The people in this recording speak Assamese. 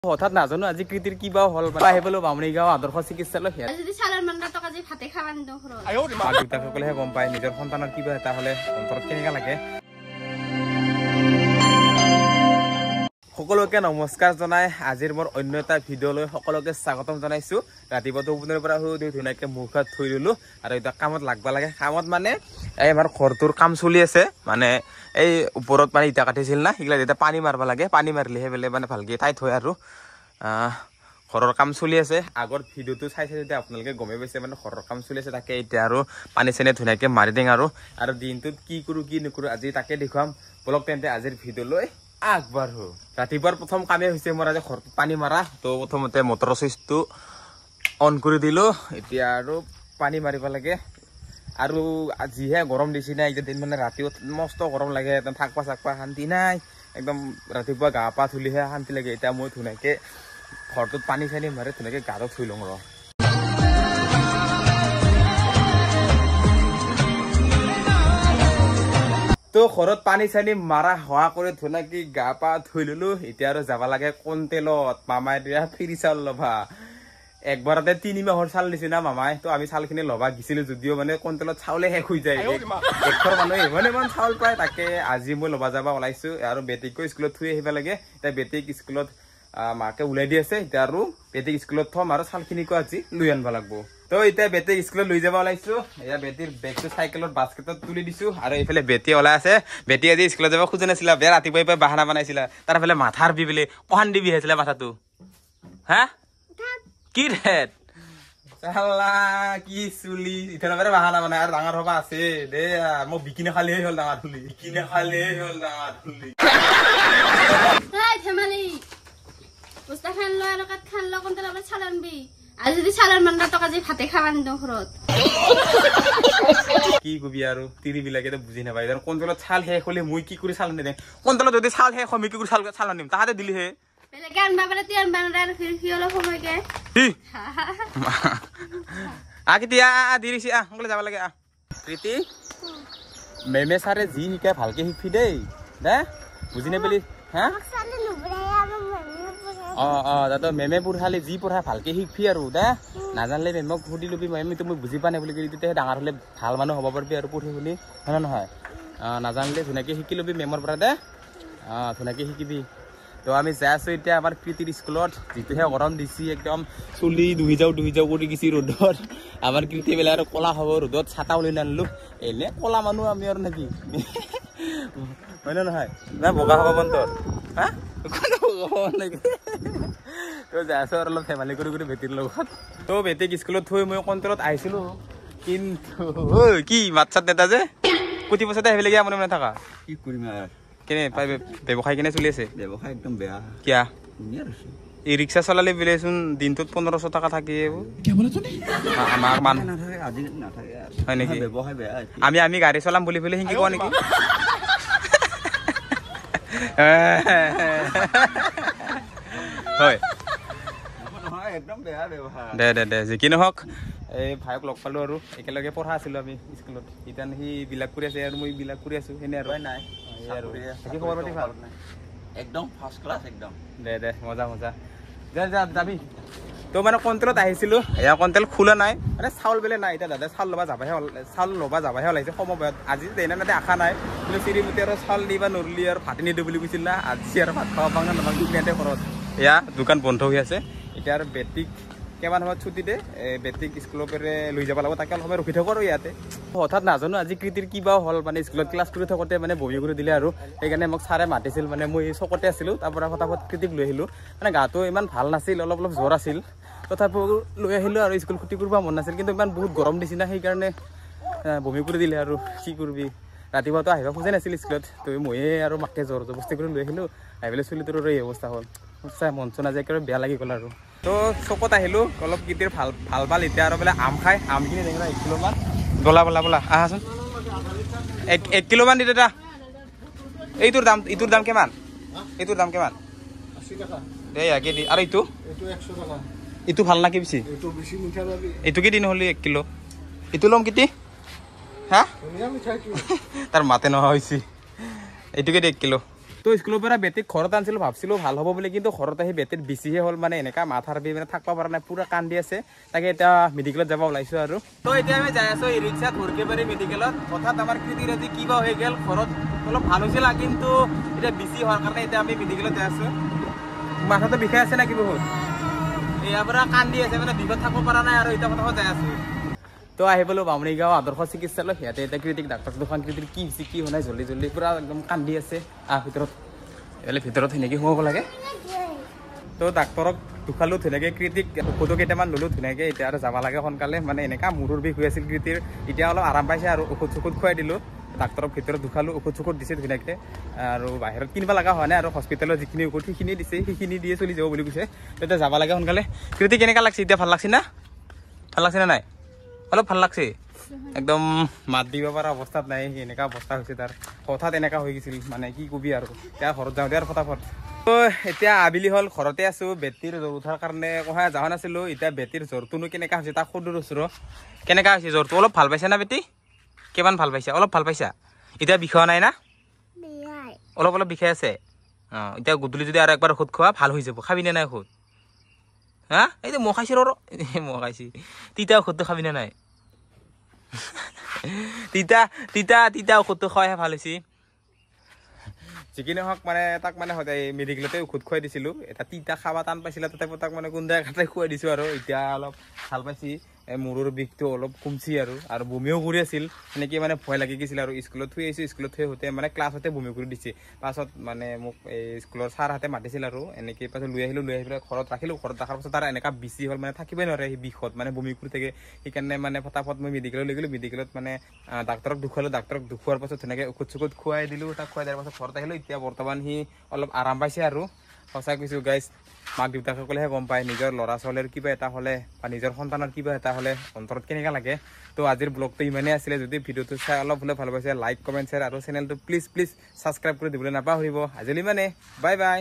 হঠাৎ নাজানো আজি কৃতিৰ কিবা হল আহিবলো বামুণীগাঁও আদৰ্শ চিকিৎসালয় যদি চালান মান টকা যে ভাতে খাওয়ান দিও ঘৰত দেউতাকসকলেহে গম পায় নিজৰ সন্তানৰ কিবা এটা হলে অন্তৰত কেনেকা লাগে। সকলোকে নমস্কাৰ জনাই আজিৰ মোৰ অন্য এটা ভিডিঅ'লৈ সকলোকে স্বাগতম জনাইছো। ৰাতিপুৱা টোপনিৰ পৰা শুই ধুনীয়াকে মুখ হাত ধুই ললো আৰু এতিয়া কামত লাগবা লাগে। কামত মানে এই আমাৰ ঘৰটোৰ কাম চলি আছে, মানে এই ওপৰত মানে ইটা কাটিছিল না, সেইগিলা এতিয়া পানী মাৰবা লাগে। পানী মাৰিলেহে বোলে মানে ভালকে টাইট হয় আৰু ঘৰৰ কাম চলি আছে। আগৰ ভিডিঅ'টো চাইছে যেতিয়া আপোনালোকে গমেই পাইছে মানে ঘৰৰ কাম চলি আছে। তাকে এতিয়া আৰু পানী চানী ধুনীয়াকে মাৰি দিম আৰু দিনটোত কি কৰোঁ কি নকৰোঁ আজি তাকে দেখুৱাম। বলক তেন্তে আজিৰ ভিডিঅ'লৈ আগবাঢ়ো। ৰাতিপুৱাৰ প্ৰথম কামেই হৈছে মোৰ আজি ঘৰটোত পানী মাৰা। তো প্ৰথমতে মটৰৰ চুইচটো অন কৰি দিলোঁ। এতিয়া আৰু পানী মাৰিব লাগে। আৰু আজিহে গৰম দিছে না, এইকেইদিন মানে ৰাতিও মস্ত গৰম লাগে, একদম থাকবা চাকবা শান্তি নাই। একদম ৰাতিপুৱা গা পা ধুলিহে শান্তি লাগে। এতিয়া মই ধুনীয়াকৈ ঘৰটোত পানী চানী মাৰি ধুনীয়াকৈ গাটো ধুই লওঁ ৰ। তো ঘৰত পানী চানী মাৰা হোৱা কৰি ধুনীয়াকে গা পা ধুই ললো। এতিয়া আৰু যাব লাগে কণ্টেলত মামাই দিয়া ফ্ৰী চাউল ল'বা। একবাৰতে 3 মাহৰ চাউল দিছে না মামাই। তো আমি চাউলখিনি ল'বা গিছিলো, যদিও মানে কণ্টেলত চাউলে শেষ হৈ যায়। একঘৰ মানুহে ইমান চাউল পায়। তাকে আজি মই ল'বা যাব ওলাইছো আৰু বেটিকো স্কুলত থৈ আহিব লাগে। এতিয়া বেটিক স্কুলত মাকে ওলাই দি আছে। এতিয়া আৰু বেটিক স্কুলত থম আৰু চাউলখিনিকো আজি লৈ আনিব লাগব। তো এতিয়া বেটিক স্কুলত লৈ যাব ওলাইছো। এতিয়া বেটিৰ বেগটো চাইকেলত বাস্কেটত তুলি দিছো আৰু এইফালে বেটি ওলাই আছে। বেটি আজি স্কুলত যাব খোজা নাছিলা, বেয়া ৰাতিপুৱাই পৰা বাহানা বনাইছিলা। তাৰ ফালে মাথাৰ বি বোলে কহান দি বিহাইছিলে মাথাটো। হা কি ৰেট চালা কি চুলি ইথানে বাৰে বাহানা বনাই আৰু ডাঙৰ হবা আছে দে। মই বিকিনে খালেহে হ'ল ডাঙৰ চুলি, বিকিনে খালেহে হ'ল ডাঙৰ চুলি। ধেমালি বস্তা খান ল আৰু কাট খান ল কোনটা লগত চালানবি। আজি যদি চালান মান টকা যে ভাতে খাওয়ান দিও ঘৰত কি কবি আৰু তিৰিবিলাকে বুজি নাপায়। কণ্ট্ৰলত চাল শেষ হলে মই কি কৰি চালান দিম। কণ্ট্ৰলত যদি চাল শেষ হয় মই কি কৰি চালান দিম, তাহাঁতে দিলিহে বেলেগে আনবা পালে তিয়ান বানাৰ ফিৰ অলপ সময়কে কেতিয়া দিৰিছি সোনকালে যাব লাগে। প্ৰীতি মেমে ছাৰে যি শিকাই ভালকে শিকবি দেই দে, বুজি নাপালি। হা দাদা মেমে পঢ়ালে যি পঢ়া ভালকে শিকবি আৰু দে। নাজানিলে মেমক সুধি লবি, মেমটো মই বুজি পোৱা নাই বুলি তেতিয়াহে ডাঙৰ হ'লে ভাল মানুহ হ'ব পাৰিবি আৰু পঢ়ি শুনি, হয় নহয়? নাজানিলে ধুনীয়াকৈ শিকি ল'বি মেমৰ পৰা দে। ধুনীয়াকৈ শিকিবি। তো আমি যাই আছো এতিয়া আমাৰ কৃতিৰ স্কুলত। যিটোহে গৰম দিছি একদম চুলি দুহি যাওঁ কৰি গেছি ৰ'দত। আমাৰ কৃতি বেলা আৰু ক'লা হ'ব ৰ'দত, ছাতা উলি নানিলো। এনে ক'লা মানুহ আমি আৰু নেকি, হয় নে নহয়? না বগা হ'ব বন্ধৰ হা নেকি? তো যাই আছো আৰু অলপ ধেমালি কৰি বেটিৰ লগত। তো বেটিক স্কুলত থৈ মই কণ্ট্ৰলত আহিছিলো, কিন্তু কি মাত চাত নেতা যে প্ৰতি বছৰতে আহিবলগীয়া মনে মনে থাকা। কি কৰিম আৰু কেনে ব্যৱসায় কেনে চলি আছে? ব্যৱসায় একদম বেয়া। কিয়া এই ৰিক্সা চলালে বোলেচোন দিনটোত 1500 টকা থাকে। আমাক মান হয় নেকি? আমি গাড়ী চলাম বুলি পেলাই শিকিব নেকি? হয় দে দে দে যি কি নহওক, এই ভাইক লগ পালো আৰু একেলগে পঢ়া আছিলো আমি স্কুলত। এতিয়া সি বিলাক কৰি আছে আৰু মই বিলাক কৰি আছো, সেনে আৰু নাই খবৰ পাতি ভাল একদম ফাৰ্ষ্ট ক্লাছ একদম। দে দে মজা যাবি। তো মানে কণ্ট্ৰলত আহিছিলো, এয়া কণ্ট্ৰল খোলা নাই মানে চাউল বেলে নাই। এতিয়া দাদা চাউল ল'বা যাবাহে ওলাইছে সময়ত। আজি দেনা নাতে আশা নাই, কিন্তু চিৰিমতি আৰু চাউল দিবা নৰলি আৰু ভাত নিদিওঁ বুলি কৈছিল না। আজি আৰু ভাত খাব পাওঁ না নাপাওঁ দুনিয়াতে ঘৰত। এয়া দোকান বন্ধ হৈ আছে। এতিয়া আৰু বেটিক কিমান সময়ত ছুটি দে, বেটিক স্কুলৰ পৰা লৈ যাব লাগিব। তাকে অলপ সময় ৰখি থাকোঁ আৰু ইয়াতে। হঠাৎ নাজানো আজি কৃতিৰ কিবা হ'ল, মানে স্কুলত ক্লাছ কৰি থাকোঁতে মানে বমি কৰি দিলে আৰু সেইকাৰণে মোক ছাৰে মাতিছিল। মানে মই চকতে আছিলোঁ, তাৰ পৰা ফটাফট কৃতিক লৈ আহিলোঁ। মানে গাটো ইমান ভাল নাছিল, অলপ জ্বৰ আছিল। তথাপিও লৈ আহিলোঁ আৰু স্কুল ক্ষতি কৰিব মন নাছিল, কিন্তু ইমান বহুত গৰম দিছে না, সেইকাৰণে বমি কৰি দিলে আৰু কি কৰিবি। ৰাতিপুৱাতো আহিব খোজা নাছিল স্কুলত, তো ময়ে আৰু মাকে জ্বৰ জবস্তি কৰি লৈ আহিলোঁ। আহি পেলাই চুলিটোৰ এই অৱস্থা হ'ল। সঁচাই মন চন আজি একেবাৰে বেয়া লাগি গ'ল আৰু। তো চকত আহিলোঁ অলপ কৃতিৰ ভাল এতিয়া আৰু বোলে আম খাই। আমখিনি দেখি 1 কিলোমান বলা আহাচোন। 1 কিলোমান দি দাদা। ইটোৰ দাম কিমান? এইটোৰ দাম কিমান? 80 টাকা। দে ইয়াকে দি। আৰু এইটো 100 টাকা। এইটো ভাল নাকি বেছি? এইটো কি দিন হ'লি 1 কিলো? এইটো ল'ম কিটি হা? তাৰ মাতে নোহোৱা হৈছে। এইটোকে 1 কিলো। তো স্কুলৰ পৰা বেটিক ঘৰত আনিছিলোঁ ভাবছিলোঁ ভাল হ'ব বুলি কিন্তু ঘৰত আহি বেটিত বেছিহে হ'ল মানে এনেকা মাথাৰ বিষ মানে থাকিব পৰা নাই পুৰা কান্দি আছে তাকে এতিয়া মেডিকেলত যাব ওলাইছোঁ আৰু তো এতিয়া আমি যাই আছোঁ ৰিক্সা ধৰকেবাৰী মেডিকেলত হঠাৎ আমাৰ কৃতিৰ আজি কিবা হৈ গ'ল ঘৰত অলপ ভাল হৈছিল কিন্তু এতিয়া বেছি হোৱাৰ কাৰণে এতিয়া আমি মেডিকেলত যাই আছোঁ মাথাটো বিষাই আছে নেকি বহুত ইয়াৰ পৰা কান্দি আছে মানে বিষত থাকিব পৰা নাই আৰু এতিয়া কথা যাই আছোঁ তো আহি পালোঁ বামুণীগাঁও আদৰ্শ চিকিৎসালয় ইয়াতে এতিয়া কৃতিক ডাক্তৰ দুখন কৃতিৰ কি হৈছে কি হোৱা নাই জল্দি জল্দি পুৰা একদম কান্দি আছে ভিতৰত ভিতৰত সেনেকৈ সোমাব লাগে তো ডাক্তৰক দুখালোঁ ধুনীয়াকৈ কৃতিক ঔষধো কেইটামান ল'লোঁ ধুনীয়াকৈ এতিয়া আৰু যাব লাগে সোনকালে মানে এনেকুৱা মূৰৰ বিষ হৈ আছিল কৃতিৰ এতিয়া অলপ আৰাম পাইছে আৰু ঔষধ চৌষধ খুৱাই দিলোঁ ডাক্তৰক ভিতৰত দুখালোঁ ঔষধ চৌষধ দিছে ধুনীয়াকৈ আৰু বাহিৰত কিনিব লগা হোৱা নাই আৰু হস্পিটেলত যিখিনি ঔষধ সেইখিনি দিছে সেইখিনি দিয়ে চলি যাব বুলি কৈছে তেতিয়া যাব লাগে সোনকালে কৃতিক কেনেকুৱা লাগছে এতিয়া ভাল লাগছে না ভাল লাগছে না নাই অলপ ভাল লাগছে একদম মাত দিব পৰা অৱস্থাত নাই এনেকুৱা অৱস্থা হৈছে তাৰ হঠাৎ এনেকুৱা হৈ গৈছিল মানে কি কবি আৰু এতিয়া ঘৰত যাওঁতে আৰু ফটাফট তো এতিয়া আবেলি হ'ল ঘৰতে আছোঁ বেটিৰ জ্বৰ উঠাৰ কাৰণে কোহাই যোৱা নাছিলোঁ এতিয়া বেটিৰ জ্বৰটোনো কেনেকুৱা হৈছে তাক সুধো ৰ কেনেকুৱা হৈছে জ্বৰটো অলপ ভাল পাইছা না বেটি কিমান ভাল পাইছা অলপ ভাল পাইছা এতিয়া বিষোৱা নাই না অলপ অলপ বিষাই আছে এতিয়া গধূলি যদি আৰু একবাৰ ঔষধ খোৱা ভাল হৈ যাব খাবি নে নাই ঔষধ হা এই যে মই খাইছোঁ মই খাইছি তিতা ঔষধটো খাবি নে নাই তিতা ঔষধটো খোৱাইহে ভাল হৈছে যিকি নহওক মানে তাক মানে সদায় মেডিকেলতে ঔষধ খুৱাই দিছিলোঁ এটা তিতা খাব টান পাইছিলে তাতে তাক মানে কোনদাই কাটাই খুৱাই দিছোঁ আৰু এতিয়া অলপ ভাল পাইছি মূৰৰ বিষটো অলপ কমছি আৰু বমিও কৰি আছিল সেনেকৈ মানে ভয় লাগি গৈছিল আৰু স্কুলত থৈ আহিছোঁ স্কুলত থৈ আহোঁতে মানে ক্লাছতে বমি কৰি দিছে পাছত মানে মোক এই স্কুলৰ ছাৰহঁতে মাতিছিল আৰু এনেকৈ পাছত লৈ আহিলোঁ লৈ আহি পেলাই ঘৰত ৰাখিলোঁ ঘৰত ৰখাৰ পাছত তাৰ এনেকুৱা বেছি হ'ল মানে থাকিবই নোৱাৰে সেই বিষত মানে বমি কৰি থাকে সেইকাৰণে মানে ফটাফট মই মেডিকেলত লৈ গ'লোঁ মেডিকেলত মানে ডাক্তৰক দেখুৱালোঁ ডাক্তৰক দেখুৱাৰ পাছত ধুনীয়াকৈ ঔষধ চৌষধ খুৱাই দিলোঁ তাক খুৱাই দিয়াৰ পাছত ঘৰত আহিলোঁ এতিয়া বৰ্তমান সি অলপ আৰাম পাইছে আৰু সঁচা কৈছোঁ গাইজ মাক দেউতাকসকলেহে গম পায় নিজৰ ল'ৰা ছোৱালীৰ কিবা এটা হ'লে বা নিজৰ সন্তানৰ কিবা এটা হ'লে অন্তৰত কেনেকুৱা লাগে তো আজিৰ ব্লগটো ইমানেই আছিলে যদি ভিডিঅ'টো চাই অলপ হ'লে ভাল পাইছে লাইক কমেণ্ট শ্বেয়াৰ আৰু চেনেলটো প্লিজ ছাবস্ক্ৰাইব কৰি দিবলৈ নাপাহৰিব আজিলৈ ইমানে বাই বাই